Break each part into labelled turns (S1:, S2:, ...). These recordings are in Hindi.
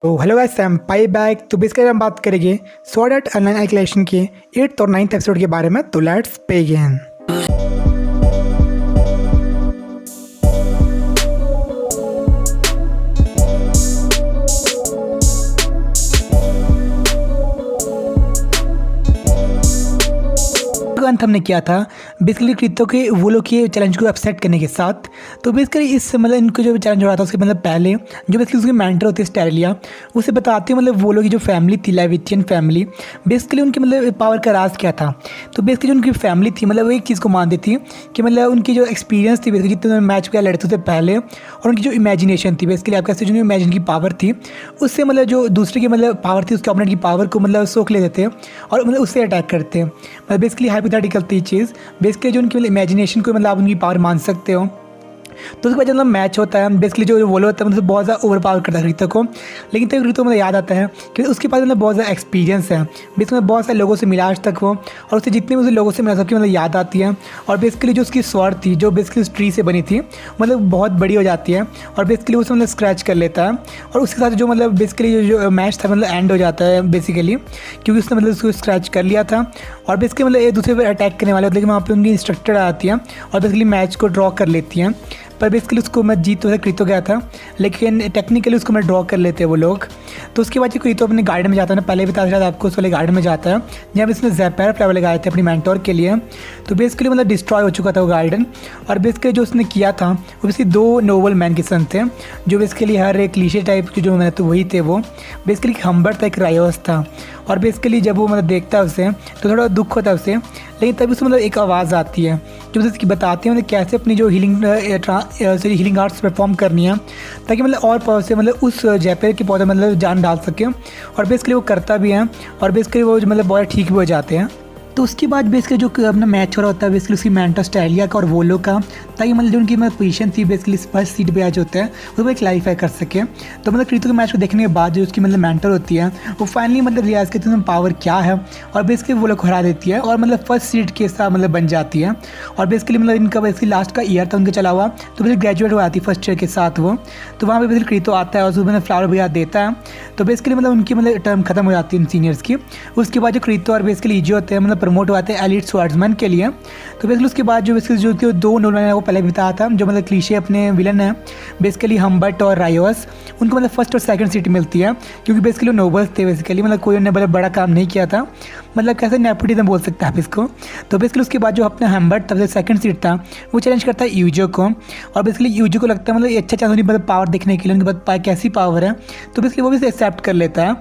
S1: तो hello guys, I am pi back. तो बेसिकली हम बात करेंगे स्वॉर्ड आर्ट ऑनलाइन एनिमेशन के 8th और 9th एपिसोड के बारे में। तो लेट्स बिगिन। अंत हमने किया था बेसिकली कृत्यों के वो लोग के चैलेंज को अपसेट करने के साथ। तो बेसिकली इस मतलब इनको जो चैलेंज हो रहा था उसके मतलब पहले जो बेसिकली उसके मेंटर होती है स्टेरिलिया, उसे बताती है मतलब वो लोग की जो फैमिली थी लेविथियन फैमिली, बेसिकली उनकी मतलब पावर का राज क्या था। तो बेसिकली जो उनकी फैमिली थी मतलब वो एक चीज़ को मानती थी कि मतलब उनकी जो एक्सपीरियंस थी बेसिकली जितने मैच वगैरह लड़ते थे पहले, और उनकी जो इमेजिनेशन थी बेसिकली आप कैसे जो इमेजिन की पावर थी उससे मतलब जो दूसरे की मतलब पावर थी उसके ऑपोनेंट की पावर को मतलब सोख लेते थे और मतलब उससे अटैक करते हैं। मतलब बेसिकली हाइपोथेटिकल थी चीज़, बेसिकली जो उनकी मतलब इमेजिनेशन को मतलब आप उनकी पावर मान सकते हो। तो उसके बाद जब मतलब मैच होता है बेसिकली जो वो होता है मतलब बहुत ज़्यादा ओवर पावर करता है ऋतु को, लेकिन तब ऋतु मतलब याद आता है कि उसके पास मतलब बहुत ज़्यादा एक्सपीरियंस है। बेसिकली बहुत सारे लोगों से मिला आज तक वो, और उससे जितने भी उसे लोगों से मिला सबकी मतलब याद आती है। और बेसिकली जो उसकी स्वॉर्ड थी जो बेसिकली उस ट्री से बनी थी मतलब बहुत बड़ी हो जाती है और बेसिकली उसे मतलब स्क्रैच कर लेता है। और उसके साथ जो मतलब बेसिकली जो मैच था मतलब एंड हो जाता है बेसिकली, क्योंकि उसने मतलब उसको स्क्रैच कर लिया था। और बेसिकली मतलब एक दूसरे पर अटैक करने वाले होते हैं, लेकिन वहाँ पर उनकी इंस्ट्रक्टर आती है और बेसिकली मैच को ड्रॉ कर लेती हैं। पर बेसिकली उसको मैं जीत तो क्रीतो गया था, लेकिन टेक्निकली उसको मैं ड्रॉ कर लेते हैं वो लोग। तो उसके बाद क्रीतो अपने गार्डन में जाता है ना, पहले बता था आपको, उस वाले गार्डन में जाता है जहाँ पे इसने ज़ैपैरा फ्लावर लगाए थे अपनी मेंटोर के लिए। तो बेसिकली मतलब डिस्ट्रॉय हो चुका था वो गार्डन, और बेसिकली जो उसने किया था वो बेसिकली दो नोबल मैन के सन थे जो बेसिकली हर एक क्लीशे टाइप के जो मैं तो वही थे। वो बेसिकली हम्बर्ट था, एक रायोस था। और बेसिकली जब वो मतलब देखता है उसे तो थोड़ा दुख होता है उसे, लेकिन तभी उसमें मतलब एक आवाज़ आती है जो उसकी बताती है मतलब कैसे अपनी जो हीलिंग आर्ट्स परफॉर्म करनी है ताकि मतलब और पावर से मतलब उस जयपेर के पौधे मतलब जान डाल सके। और बेसिकली वो करता भी है और बेसिकली वो मतलब बहुत ठीक भी हो जाते हैं। तो उसके बाद बेसिकली जो अपना मैच हो रहा होता है बेसिकली उसकी मेंटर स्टाइलिया का और वो लोग का, ताकि मतलब जो उनकी मतलब पोजीशन थी बेसिकली फर्स्ट सीट पे आज होता है उसको क्लैरिफाई कर सके। तो मतलब कृतु के मैच को देखने के बाद जो उसकी मतलब मेंटर होती है वो फाइनली मतलब रियलाइज करती है पावर क्या है, और बेसिकली वो लोग हरा देती है और मतलब फर्स्ट सीट के साथ मतलब बन जाती है। और बेसिकली मतलब इनका बेसिकली लास्ट का ईयर था उनका चला हुआ, तो बेसिकली ग्रेजुएट हो जाती है फर्स्ट ईयर के साथ वो। तो वहाँ पर बेसिकली कृतु आता है और उसको मतलब फ्लावर वगैरह देता है। तो बेसिकली मतलब उनकी मतलब टर्म खत्म हो जाती है इन सीनियर्स की। उसके बाद जो कृतु और बेसिकली ईजी होते हैं मतलब प्रमोट हुआ है एलिट स्वार्ड्समैन के लिए। तो बेसिकली उसके बाद जो बेसिकली जो दो नोबल मैन को पहले भी बताया था जो मतलब क्लीशे अपने विलन है बेसिकली हम्बर्ट और रायोस, उनको मतलब फर्स्ट और सेकंड सीट मिलती है क्योंकि बेसिकली वो नोबल्स थे बेसिकली, मतलब कोई उन्होंने मतलब बड़ा काम नहीं किया था, मतलब कैसे नेपोटिज्म बोल सकते हैं आप इसको। तो बेसिकली उसके बाद जो अपना हम्बर्ट तब सेकंड सीट था वो चैलेंज करता है यूजो को, और बेसिकली यूजो को लगता है मतलब ये अच्छा चांस नहीं मतलब पावर देखने के लिए उनके पास कैसी पावर है। तो बेसिकली वो भी एक्सेप्ट कर लेता है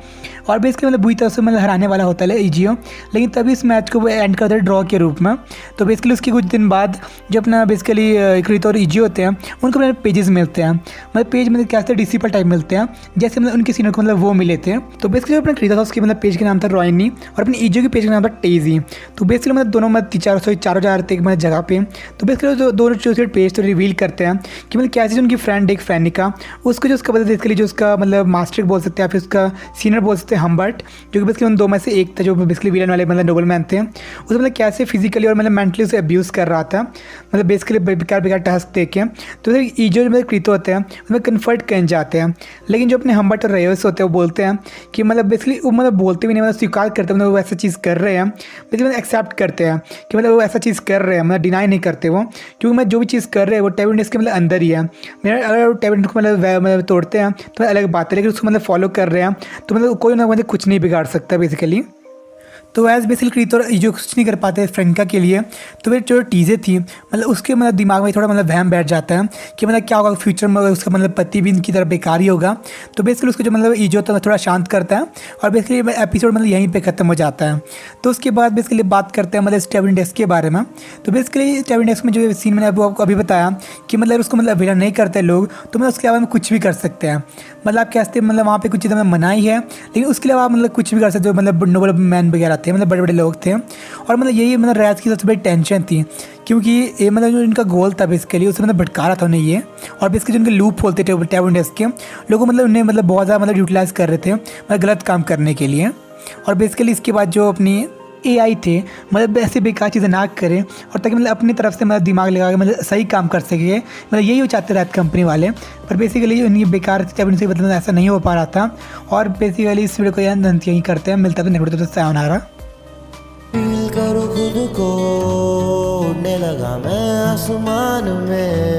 S1: और बेसिकली मतलब बुरी तरह से मतलब हराने वाला होता है ईजियो, लेकिन तभी इस मैच को वो एंड करता है ड्रॉ के रूप में। तो बेसिकली उसके कुछ दिन बाद जो अपना बेसिकली कृतो और ईजियो होते हैं उनको मतलब पेजेस मिलते हैं, मतलब पेज मतलब कैसे डिसिपल टाइप मिलते हैं जैसे मतलब उनके सीनियर को मतलब वो मिले थे। तो बेसिकली जो अपना कृतो था उसके मतलब पेज का नाम था रॉयनी और अपने ईजियो के पेज का नाम था टेजी। तो बेसिकली मतलब दोनों मतलब चारों जा रहे थे मतलब जगह पे। तो बेसिकली जो दोनों पेज तो रिवील करते हैं कि मतलब कैसे जो उनकी फ्रेंड एक फैनिका उसको जो उसका बेसिकली जो उसका मतलब मास्टर बोल सकते हैं या फिर उसका सीनियर बोल सकते हैं हम्बर्ट, जो कि बेसिकली उन दो में से एक था जो बेसिकली विलन वाले मतलब नोबल मैन थे, उसे मतलब कैसे फिजिकली और मतलब मेंटली उसे अब्यूज़ कर रहा था मतलब बेसिकली बेकार टास्क दे के। तो ईजो जो मतलब कृतो होते हैं उसमें कन्फर्ट कर जाते हैं, लेकिन जो अपने हम्बर्ट और रेयस होते हैं वो बोलते हैं कि मतलब बेसिकली वो मतलब बोलते भी नहीं, मतलब स्वीकार करते हैं मतलब वो ऐसा चीज़ कर रहे हैं, बेसिकली एक्सेप्ट करते हैं कि मतलब वो ऐसा चीज़ कर रहे हैं, मतलब डिनाई नहीं करते वो, क्योंकि मैं जो भी चीज़ कर रहे हैं वो टेबलेट्स के मतलब अंदर ही है। मेरा अगर टेबलेट को मतलब तोड़ते हैं तो अलग बात है, लेकिन उसको मतलब फॉलो कर रहे हैं तो मतलब कोई ना मतलब कुछ नहीं बिगाड़ सकता बेसिकली। तो एज बेसिकली कृतो जो कुछ नहीं कर पाते फ्रेंका के लिए, तो वे जो टीज़ें थी मतलब उसके मतलब दिमाग में थोड़ा मतलब वहम बैठ जाता है कि मतलब क्या होगा फ्यूचर में उसका मतलब पति भी इनकी तरह बेकार ही होगा। तो बेसिकली उसको जो मतलब ईजो था थोड़ा शांत करता है और बेसिकली एपिसोड मतलब यहीं पे ख़त्म हो जाता है। तो उसके बाद बेसिकली बात करते हैं मतलब स्टेवन डेस्क के बारे में। तो बेसिकली स्टेवन डेस्क में जो सीन मैंने आपको अभी बताया कि मतलब उसको मतलब विलन नहीं करते लोग, तो मतलब उसके अलावा में कुछ भी कर सकते हैं, मतलब आप कहते हैं मतलब वहाँ पे कुछ चीज़ें मनाही है लेकिन उसके अलावा मतलब कुछ भी कर सकते हो, मतलब नोबल मैन वगैरह थे मतलब बड़े बड़े लोग थे। और मतलब यही मतलब रैज की सबसे बड़ी टेंशन थी क्योंकि ये मतलब जो इनका गोल था बेसिकली उससे मतलब भटका रहा था उन्हें ये, और बेसिकली जो उनके लूप होते थे टेबल डेस्क के लोगों मतलब उन्हें मतलब बहुत ज़्यादा मतलब यूटिलाइज़ कर रहे थे मतलब गलत काम करने के लिए। और बेसिकली इसके बाद जो अपनी एआई थे मतलब ऐसी बेकार चीज़ें ना करें, और ताकि मतलब अपनी तरफ से मतलब दिमाग लगा के मतलब सही काम कर सके, मतलब यही वो चाहते रहते कंपनी वाले। पर बेसिकली उनकी बेकार थी, जब उनसे मतलब ऐसा नहीं हो पा रहा था। और बेसिकली इस वीडियो को यही करते हैं, मिलता है नेक्स्ट वीडियो, तो सायोनारा।
S2: फील करो खुद को, उड़ने लगा मैं आसमान में।